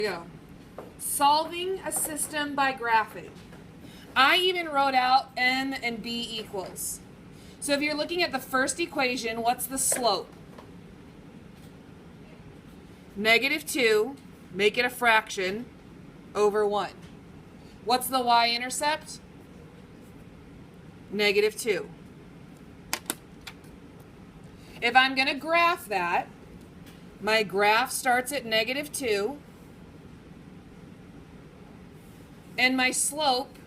Go. Solving a system by graphing. I even wrote out m and b equals. So if you're looking at the first equation, what's the slope? -2, make it a fraction, over 1. What's the y-intercept? -2. If I'm going to graph that, my graph starts at -2, and my slope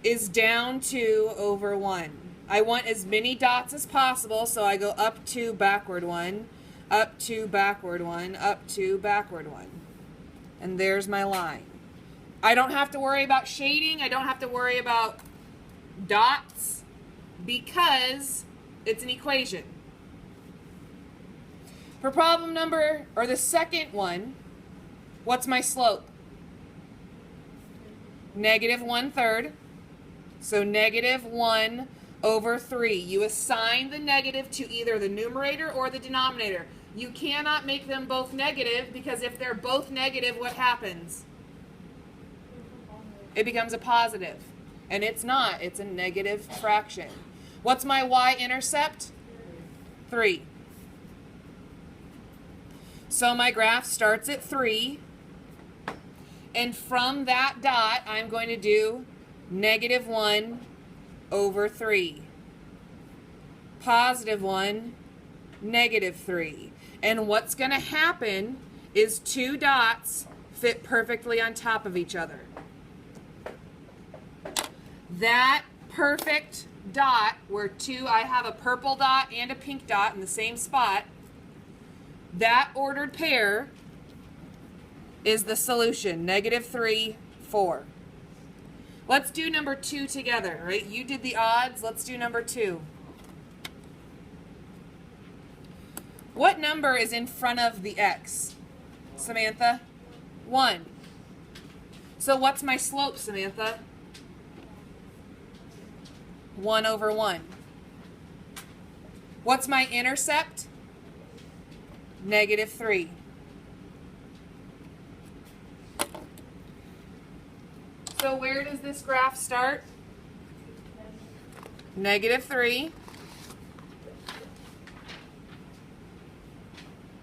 is down 2 over 1. I want as many dots as possible, so I go up 2, backward 1, up 2, backward 1, up 2, backward 1. And there's my line. I don't have to worry about shading. I don't have to worry about dots because it's an equation. For problem number, or the second one, what's my slope? -1/3. So -1 over 3. You assign the negative to either the numerator or the denominator. You cannot make them both negative because if they're both negative, what happens? It becomes a positive. And it's not. It's a negative fraction. What's my y-intercept? 3. So my graph starts at 3. And from that dot, I'm going to do -1 over 3. +1, -3. And what's going to happen is two dots fit perfectly on top of each other. That perfect dot, where I have a purple dot and a pink dot in the same spot, that ordered pair is the solution, -3, 4. Let's do number 2 together, right? You did the odds, let's do number 2. What number is in front of the x, Samantha? 1. So what's my slope, Samantha? 1 over 1. What's my intercept? -3. So where does this graph start? -3.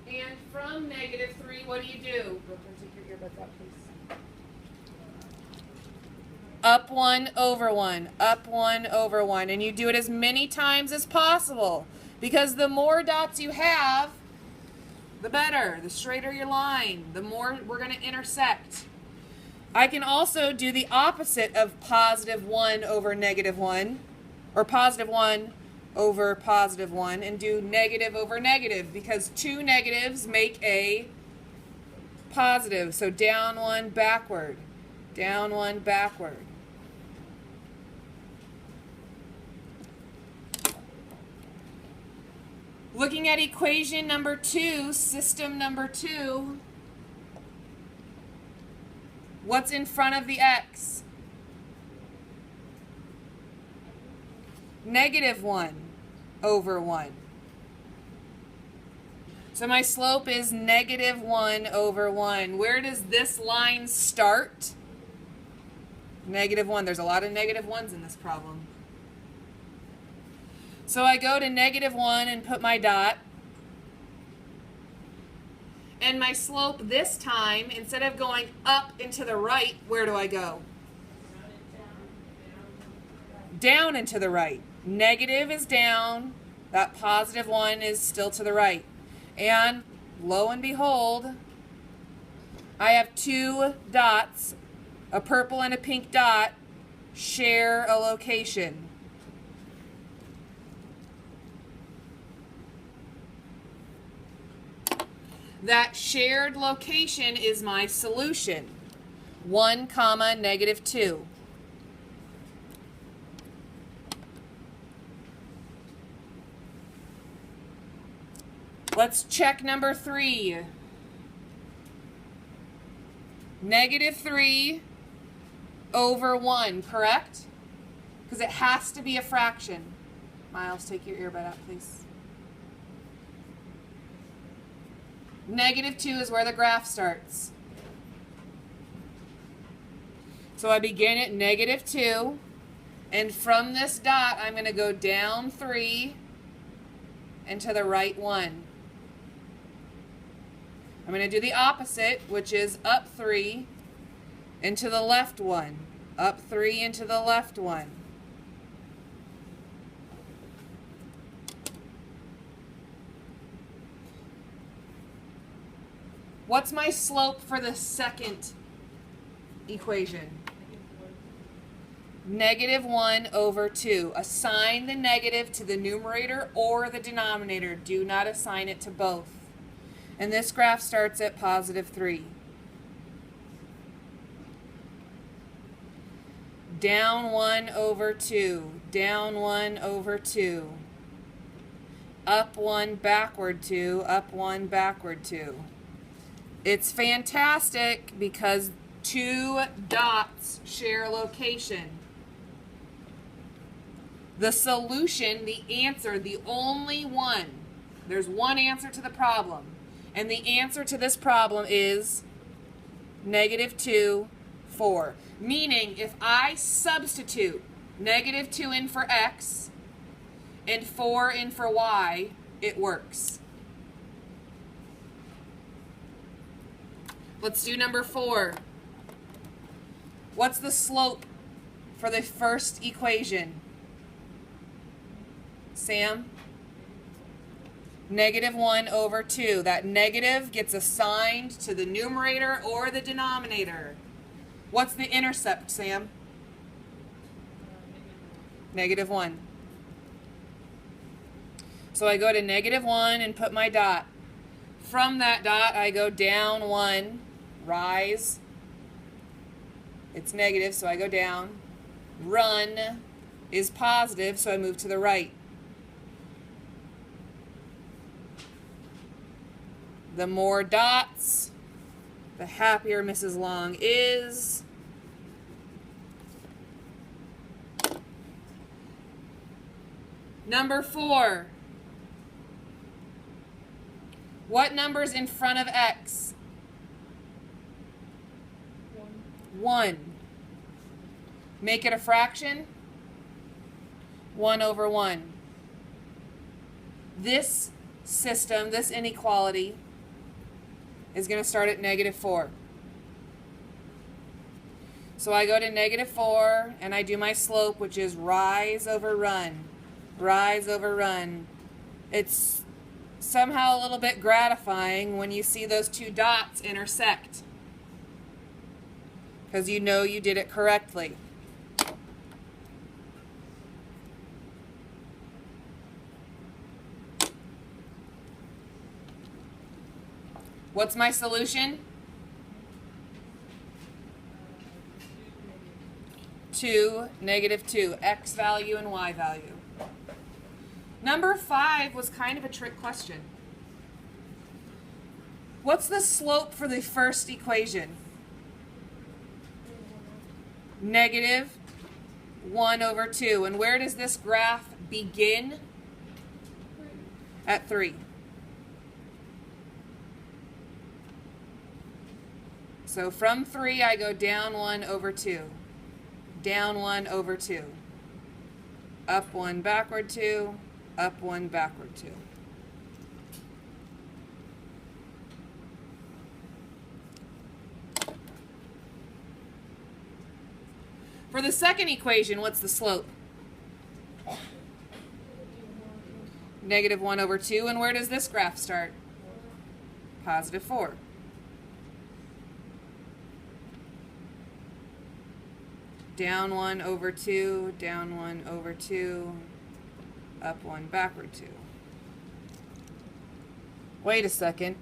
And from -3, what do you do? Take your earbuds out, please. Up 1 over 1, up 1 over 1. And you do it as many times as possible. Because the more dots you have, the better. The straighter your line, the more we're going to intersect. I can also do the opposite of +1 over -1, or +1 over +1, and do negative over negative, because two negatives make a positive. So down 1, backward, down 1, backward. Looking at equation number 2, system number 2, what's in front of the x? -1 over 1. So my slope is -1 over 1. Where does this line start? -1. There's a lot of -1s in this problem. So I go to -1 and put my dot. And my slope this time, instead of going up and to the right, where do I go? Down and to the right. Negative is down. That +1 is still to the right. And lo and behold, I have two dots, a purple and a pink dot, share a location. That shared location is my solution. 1, -2. Let's check number 3. -3 over 1, correct? Because it has to be a fraction. Miles, take your earbud out, please. -2 is where the graph starts. So I begin at -2, and from this dot, I'm going to go down 3 and to the right 1. I'm going to do the opposite, which is up 3 and to the left 1. Up 3 and to the left 1. What's my slope for the second equation? -1/2. Assign the negative to the numerator or the denominator. Do not assign it to both. And this graph starts at +3. Down 1/2. Down 1/2. Up 1, backward 2. Up 1, backward 2. It's fantastic because 2 dots share location. The solution, the answer, the only one, there's one answer to the problem. And the answer to this problem is -2, 4. Meaning, if I substitute -2 in for x and 4 in for y, it works. Let's do number 4. What's the slope for the first equation? Sam? -1/2. That negative gets assigned to the numerator or the denominator. What's the intercept, Sam? -1. So I go to -1 and put my dot. From that dot, I go down 1, rise. It's negative, so I go down. Run is positive, so I move to the right. The more dots, the happier Mrs. Long is. Number 4. What number's in front of x? 1. Make it a fraction. 1/1. This system, this inequality, is going to start at -4. So I go to -4 and I do my slope, which is rise over run. Rise over run. It's somehow a little bit gratifying when you see those 2 dots intersect, because you know you did it correctly. What's my solution? 2, -2, x value and y value. Number 5 was kind of a trick question. What's the slope for the first equation? -1/2. And where does this graph begin? At 3. So from 3, I go down 1/2. Down 1/2. Up 1, backward 2. Up 1, backward 2. For the second equation, what's the slope? -1/2. And where does this graph start? +4. Down 1/2, down 1/2, up 1, backward 2. Wait a second.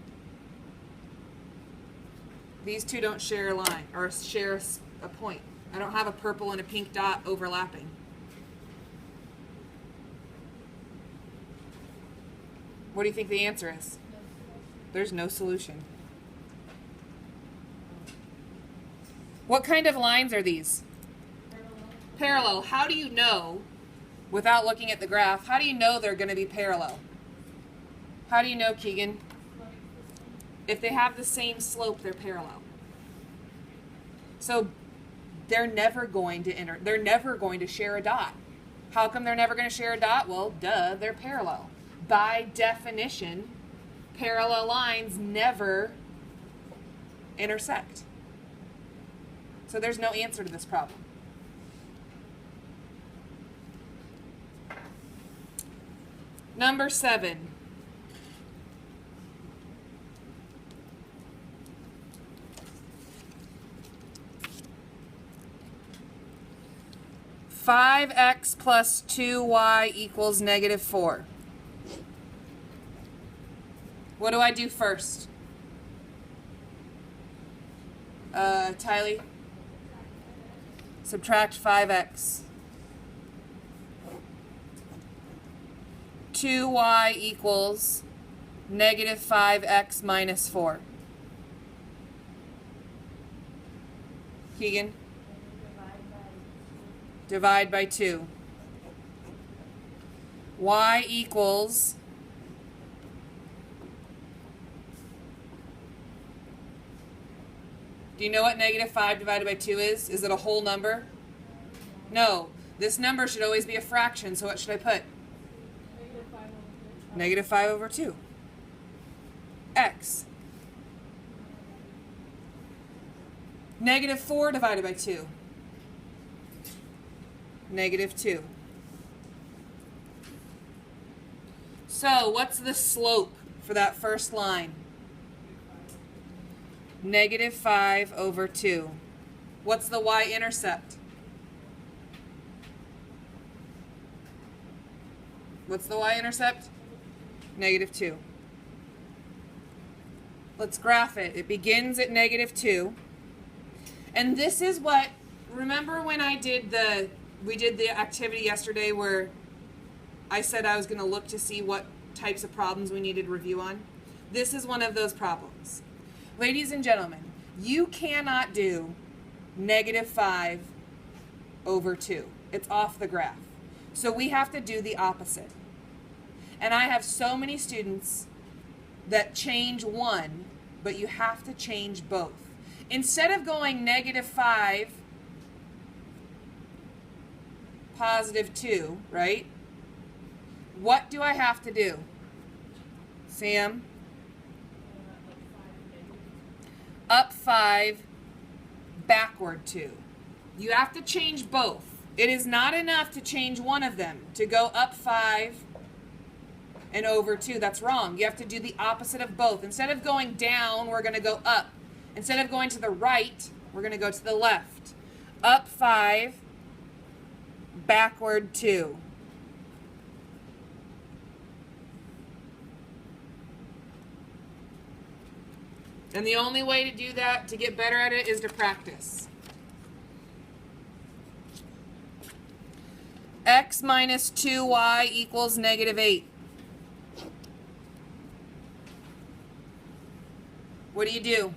These two don't share a line, or share a point. I don't have a purple and a pink dot overlapping. What do you think the answer is? There's no solution. What kind of lines are these? Parallel. How do you know, without looking at the graph, how do you know they're going to be parallel? How do you know, Keegan? If they have the same slope, they're parallel. So they're never going to share a dot. How come they're never going to share a dot? Well, duh, they're parallel. By definition, parallel lines never intersect. So there's no answer to this problem. Number 7. (5x plus 2y equals -4). What do I do first? Tylee? Subtract 5x. 2y equals -5x minus 4. Keegan? Divide by 2. Y equals do you know what -5 divided by 2 is? Is it a whole number? No. This number should always be a fraction, so what should I put? -5/2. X. -4 divided by 2. -2. So, what's the slope for that first line? -5/2. What's the y-intercept? What's the y-intercept? -2. Let's graph it. It begins at -2. And this is what, remember when we did the activity yesterday where I said I was going to look to see what types of problems we needed review on? This is one of those problems. Ladies and gentlemen, you cannot do -5/2. It's off the graph. So we have to do the opposite. And I have so many students that change one, but you have to change both. Instead of going -5 +2, right? What do I have to do? Sam? Up 5, backward 2. You have to change both. It is not enough to change one of them, to go up 5 and over 2. That's wrong. You have to do the opposite of both. Instead of going down, we're going to go up. Instead of going to the right, we're going to go to the left. Up 5, backward 2. And the only way to do that, to get better at it, is to practice. X minus 2y equals -8. What do you do?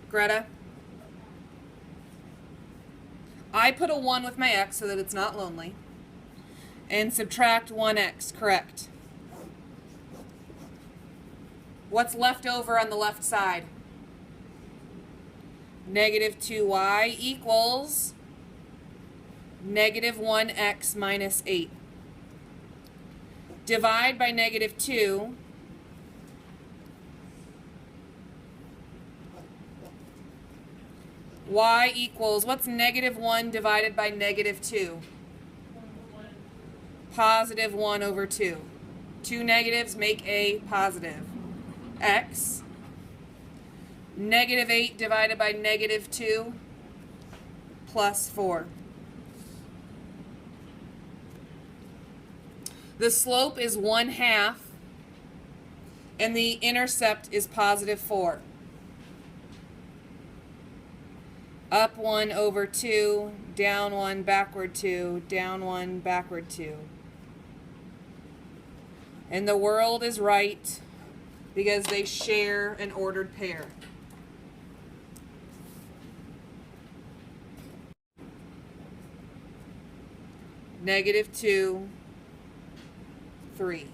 Greta? I put a 1 with my x so that it's not lonely. And subtract 1x, correct. What's left over on the left side? -2y equals -1x minus 8. Divide by -2. Y equals, what's -1 divided by -2? +1/2. Two negatives make a positive. X. -8 divided by -2 plus 4. The slope is 1/2 and the intercept is +4. Up 1/2, down 1, backward 2, down 1, backward 2. And the world is right because they share an ordered pair. -2, 3.